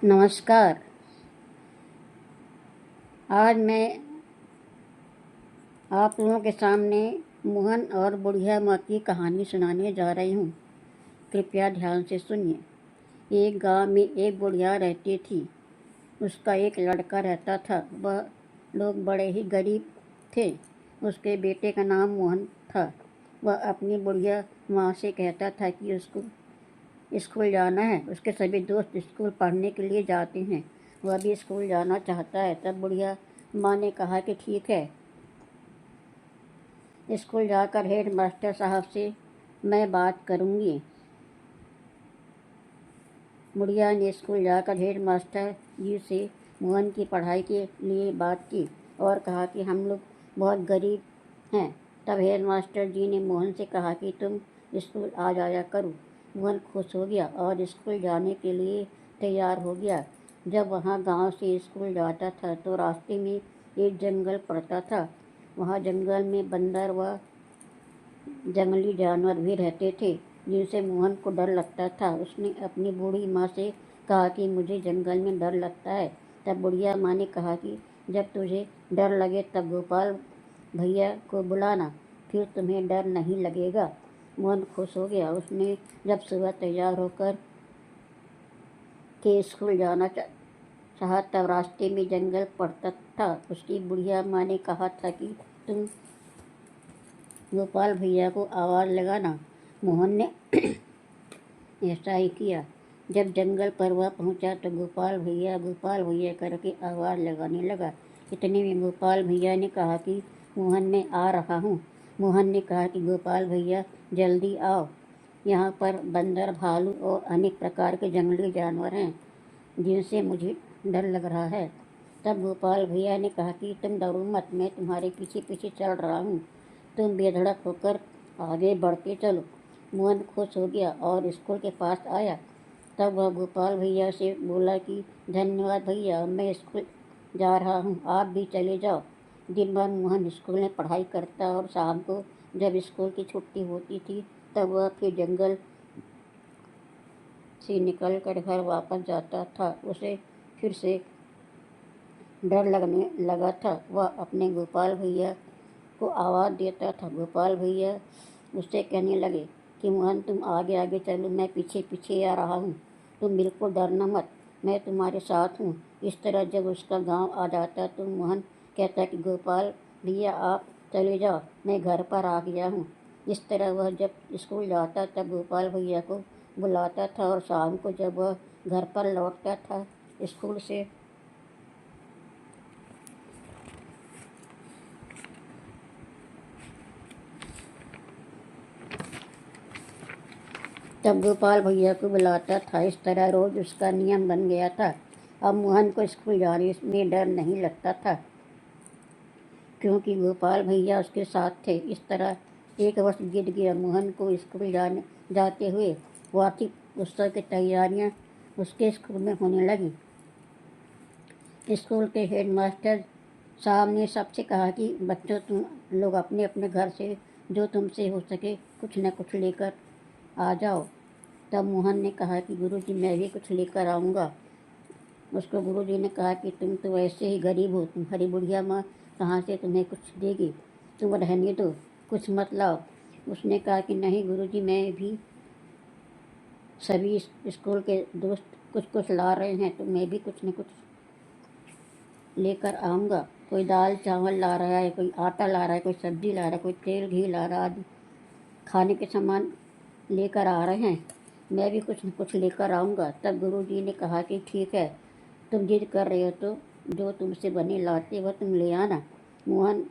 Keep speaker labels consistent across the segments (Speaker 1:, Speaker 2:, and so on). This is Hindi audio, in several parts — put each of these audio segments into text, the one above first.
Speaker 1: नमस्कार। आज मैं आप लोगों के सामने मोहन और बुढ़िया माँ की कहानी सुनाने जा रही हूँ। कृपया ध्यान से सुनिए। एक गांव में एक बुढ़िया रहती थी। उसका एक लड़का रहता था। वह लोग बड़े ही गरीब थे। उसके बेटे का नाम मोहन था। वह अपनी बुढ़िया माँ से कहता था कि उसको स्कूल जाना है। उसके सभी दोस्त स्कूल पढ़ने के लिए जाते हैं। वह भी स्कूल जाना चाहता है। तब बुढ़िया माँ ने कहा कि ठीक है, स्कूल जाकर हेड मास्टर साहब से मैं बात करूँगी। बुढ़िया ने स्कूल जाकर हेड मास्टर जी से मोहन की पढ़ाई के लिए बात की और कहा कि हम लोग बहुत गरीब हैं। तब हेड मास्टर जी ने मोहन से कहा कि तुम स्कूल आ जाया करो। मोहन खुश हो गया और स्कूल जाने के लिए तैयार हो गया। जब वहाँ गांव से स्कूल जाता था तो रास्ते में एक जंगल पड़ता था। वहाँ जंगल में बंदर व जंगली जानवर भी रहते थे जिनसे मोहन को डर लगता था। उसने अपनी बूढ़ी माँ से कहा कि मुझे जंगल में डर लगता है। तब बुढ़िया माँ ने कहा कि जब तुझे डर लगे तब गोपाल भैया को बुलाना, फिर तुम्हें डर नहीं लगेगा। मोहन खुश हो गया। उसने जब सुबह तैयार होकर के स्कूल जाना चाहा तब रास्ते में जंगल पड़ता था। उसकी बुढ़िया माँ ने कहा था कि तुम गोपाल भैया को आवाज़ लगाना। मोहन ने ऐसा ही किया। जब जंगल पर वह पहुंचा तो गोपाल भैया करके आवाज़ लगाने लगा। इतने में गोपाल भैया ने कहा कि मोहन, मैं आ रहा हूँ। मोहन ने कहा कि गोपाल भैया जल्दी आओ, यहाँ पर बंदर, भालू और अनेक प्रकार के जंगली जानवर हैं जिनसे मुझे डर लग रहा है। तब गोपाल भैया ने कहा कि तुम डरो मत, मैं तुम्हारे पीछे पीछे चल रहा हूँ। तुम बेधड़क होकर आगे बढ़ते चलो। मोहन खुश हो गया और स्कूल के पास आया। तब वह गोपाल भैया से बोला कि धन्यवाद भैया, मैं स्कूल जा रहा हूँ, आप भी चले जाओ। दिन भर मोहन स्कूल में पढ़ाई करता और शाम को जब स्कूल की छुट्टी होती थी तब वह फिर जंगल से निकल कर घर वापस जाता था। उसे फिर से डर लगने लगा था। वह अपने गोपाल भैया को आवाज़ देता था। गोपाल भैया उससे कहने लगे कि मोहन, तुम आगे आगे चलो, मैं पीछे पीछे आ रहा हूँ। तुम बिल्कुल डरना मत, मैं तुम्हारे साथ हूँ। इस तरह जब उसका गांव आ जाता तो मोहन कहता कि गोपाल भैया आप चले जाओ, मैं घर पर आ गया हूँ। इस तरह वह जब स्कूल जाता तब गोपाल भैया को बुलाता था और शाम को जब वह घर पर लौटता था स्कूल से तब गोपाल भैया को बुलाता था। इस तरह रोज उसका नियम बन गया था। अब मोहन को स्कूल जाने में डर नहीं लगता था क्योंकि गोपाल भैया उसके साथ थे। इस तरह एक वर्ष बीत गया। मोहन को स्कूल जाते हुए वार्षिक उत्सव की तैयारियां उसके स्कूल में होने लगी। स्कूल के हेडमास्टर साहब ने सबसे कहा कि बच्चों, तुम लोग अपने अपने घर से जो तुमसे हो सके कुछ न कुछ लेकर आ जाओ। तब मोहन ने कहा कि गुरुजी, मैं भी कुछ लेकर आऊँगा। उसको गुरुजी ने कहा कि तुम तो वैसे ही गरीब हो, तुम्हारी बुढ़िया माँ कहाँ से तुम्हें कुछ देगी, तुम रहने दो, कुछ मत लाओ। उसने कहा कि नहीं गुरुजी, मैं भी सभी स्कूल के दोस्त कुछ कुछ ला रहे हैं तो मैं भी कुछ न कुछ लेकर आऊँगा। कोई दाल चावल ला रहा है, कोई आटा ला रहा है, कोई सब्जी ला रहा है, कोई तेल घी ला रहा है, खाने के सामान लेकर आ रहे हैं। मैं भी कुछ न कुछ लेकर आऊँगा। तब गुरुजी ने कहा कि ठीक है, तुम जिद कर रहे हो तो जो तुमसे बने लाते वह तुम ले आना। मोहन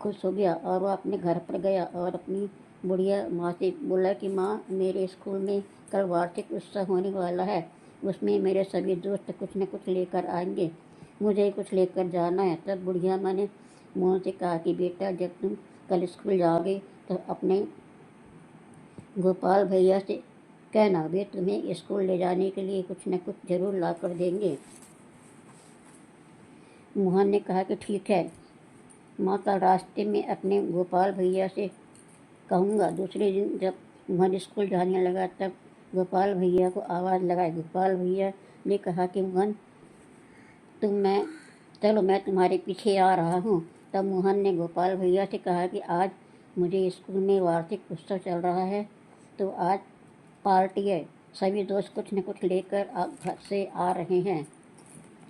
Speaker 1: खुश हो गया और वह अपने घर पर गया और अपनी बुढ़िया माँ से बोला कि माँ, मेरे स्कूल में कल वार्षिक उत्सव होने वाला है, उसमें मेरे सभी दोस्त कुछ न कुछ लेकर आएंगे, मुझे कुछ लेकर जाना है। तब बुढ़िया माँ ने मोहन से कहा कि बेटा, जब तुम कल स्कूल जाओगे तो अपने गोपाल भैया से कहना, वे तुम्हें स्कूल ले जाने के लिए कुछ न कुछ जरूर ला कर देंगे। मोहन ने कहा कि ठीक है माँ, कल रास्ते में अपने गोपाल भैया से कहूँगा। दूसरे दिन जब मोहन स्कूल जाने लगा तब गोपाल भैया को आवाज़ लगाई। गोपाल भैया ने कहा कि मोहन चलो मैं तुम्हारे पीछे आ रहा हूँ। तब मोहन ने गोपाल भैया से कहा कि आज मुझे स्कूल में वार्षिक उत्सव चल रहा है, तो आज पार्टी है। सभी दोस्त कुछ न कुछ लेकर घर से आ रहे हैं,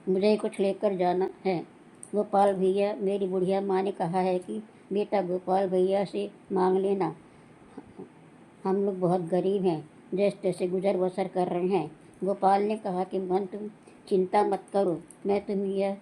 Speaker 1: मुझे कुछ लेकर जाना है। गोपाल भैया, मेरी बुढ़िया माँ ने कहा है कि बेटा गोपाल भैया से मांग लेना, हम लोग बहुत गरीब हैं, जैसे तैसे गुजर बसर कर रहे हैं। गोपाल ने कहा कि मोहन तुम चिंता मत करो, मैं तुम्हें यह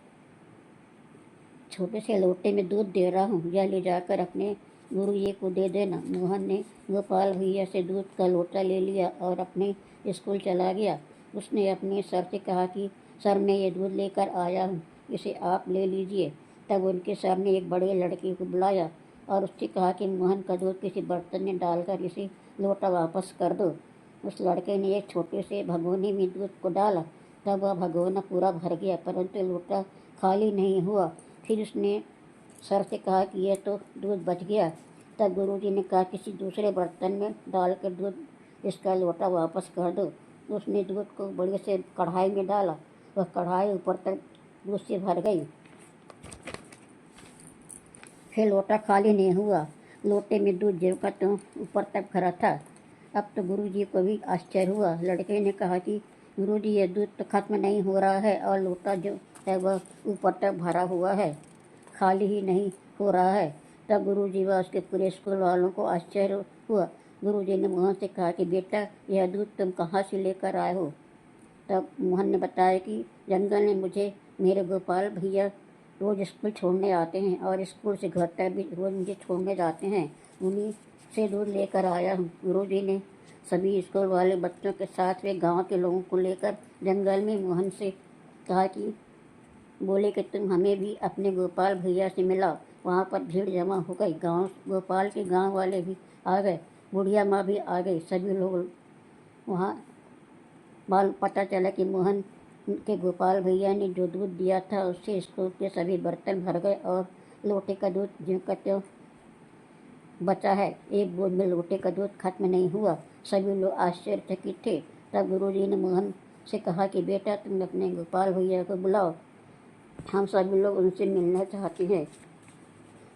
Speaker 1: छोटे से लोटे में दूध दे रहा हूँ, यह ले जाकर अपने गुरुजी को दे देना। मोहन ने गोपाल भैया से दूध का लोटा ले लिया और अपने स्कूल चला गया। उसने अपने सर से कहा कि सर मैं ये दूध लेकर आया हूँ, इसे आप ले लीजिए। तब उनके सर ने एक बड़े लड़के को बुलाया और उससे कहा कि मोहन का दूध किसी बर्तन में डालकर इसे लोटा वापस कर दो। उस लड़के ने एक छोटे से भगोने में दूध को डाला, तब वह भगोना पूरा भर गया, परंतु लोटा खाली नहीं हुआ। फिर उसने सर से कहा कि यह तो दूध बच गया। तब गुरुजी ने कहा किसी दूसरे बर्तन में डालकर दूध इसका लोटा वापस कर दो। उसने दूध को बड़े से कढ़ाई में डाला, वह कढ़ाई ऊपर तक दूध से भर गई, फिर लोटा खाली नहीं हुआ। लोटे में दूध ज्यों का त्यों ऊपर तक भरा था। अब तो गुरुजी को भी आश्चर्य हुआ। लड़के ने कहा कि गुरुजी यह दूध तो खत्म नहीं हो रहा है और लोटा जो है वह ऊपर तक भरा हुआ है, खाली ही नहीं हो रहा है। तब गुरुजी व उसके पूरे स्कूल वालों को आश्चर्य हुआ। गुरुजी ने मोहन से कहा कि बेटा यह दूध तुम कहाँ से लेकर आए हो? तब मोहन ने बताया कि जंगल में मुझे मेरे गोपाल भैया रोज़ स्कूल छोड़ने आते हैं और स्कूल से घर तक भी रोज़ मुझे छोड़ने जाते हैं, उन्हीं से दूध लेकर आया हूँ। गुरुजी ने सभी स्कूल वाले बच्चों के साथ वे गांव के लोगों को लेकर जंगल में मोहन से कहा कि बोले कि तुम हमें भी अपने गोपाल भैया से मिलाओ। वहाँ पर भीड़ जमा हो गई, गोपाल के गांव वाले भी आ गए, बुढ़िया माँ भी आ गई। सभी लोग वहाँ पता चला कि मोहन के गोपाल भैया ने जो दूध दिया था उससे स्कूल के सभी बर्तन भर गए और लोटे का दूध ज्यों का त्यों बचा है, एक बूंद में लोटे का दूध खत्म नहीं हुआ। सभी लोग आश्चर्यचकित थे। तब गुरुजी ने मोहन से कहा कि बेटा तुम अपने गोपाल भैया को बुलाओ, हम सभी लोग उनसे मिलना चाहते हैं।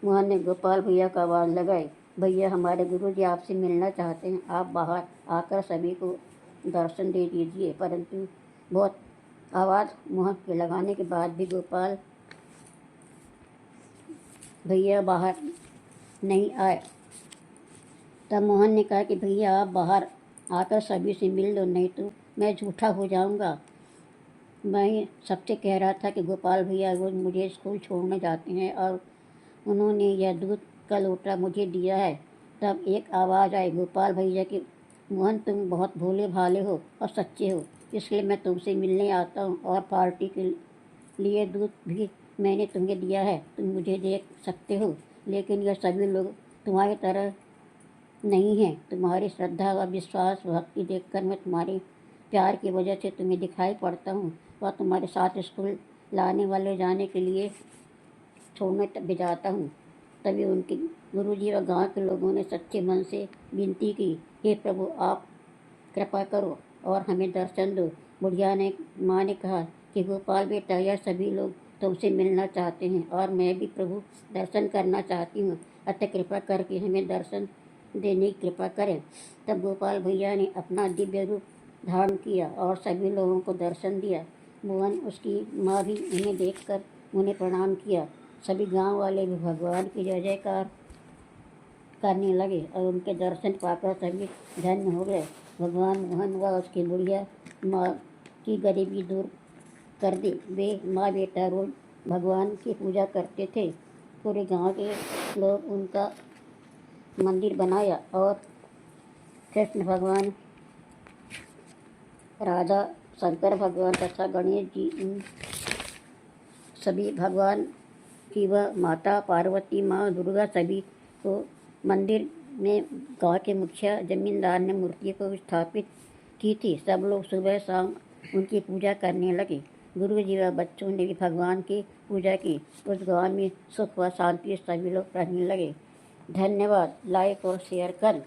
Speaker 1: मोहन ने गोपाल भैया को आवाज़ लगाई, भैया हमारे गुरुजी आपसे मिलना चाहते हैं, आप बाहर आकर सभी को दर्शन दे दीजिए। परंतु बहुत आवाज़ मोहन के लगाने के बाद भी गोपाल भैया बाहर नहीं आए। तब मोहन ने कहा कि भैया आप बाहर आकर सभी से मिल लो, नहीं तो मैं झूठा हो जाऊंगा। मैं सबसे कह रहा था कि गोपाल भैया रोज़ मुझे स्कूल छोड़ने जाते हैं और उन्होंने यह दूध का लोटा मुझे दिया है। तब एक आवाज़ आई गोपाल भैया की, मोहन तुम बहुत भोले भाले हो और सच्चे हो, इसलिए मैं तुमसे मिलने आता हूँ और पार्टी के लिए दूध भी मैंने तुम्हें दिया है, तुम मुझे देख सकते हो। लेकिन यह सभी लोग तुम्हारी तरह नहीं हैं। तुम्हारी श्रद्धा व विश्वास भक्ति देखकर मैं तुम्हारे प्यार की वजह से तुम्हें दिखाई पड़ता हूँ और तुम्हारे साथ स्कूल लाने वाले जाने के लिए छोड़ने भी जाता हूँ। तभी उनके गुरुजी व गांव के लोगों ने सच्चे मन से विनती की, हे प्रभु आप कृपा करो और हमें दर्शन दो। बुढ़िया ने माँ ने कहा कि गोपाल बेटा यह सभी लोग तुमसे मिलना चाहते हैं और मैं भी प्रभु दर्शन करना चाहती हूँ, अतः कृपा करके हमें दर्शन देने की कृपा करें। तब गोपाल भैया ने अपना दिव्य रूप धारण किया और सभी लोगों को दर्शन दिया। मोहन उसकी माँ भी उन्हें देखकर उन्हें प्रणाम किया। सभी गांव वाले भी भगवान की जय जयकार करने लगे और उनके दर्शन पाकर सभी धन्य हो गए। भगवान मोहन व उसकी बुढ़िया माँ की गरीबी दूर कर दी। वे माँ बेटा रोज भगवान की पूजा करते थे। पूरे गांव के लोग उनका मंदिर बनाया और कृष्ण भगवान, राधा, शंकर भगवान तथा गणेश जी, इन सभी भगवान की व माता पार्वती, माँ दुर्गा सभी को मंदिर में गांव के मुखिया जमींदार ने मूर्ति को स्थापित की थी। सब लोग सुबह शाम उनकी पूजा करने लगे। गुरु जी व बच्चों ने भी भगवान की पूजा की। उस गांव में सुख व शांति सभी लोग रहने लगे। धन्यवाद। लाइक और शेयर कर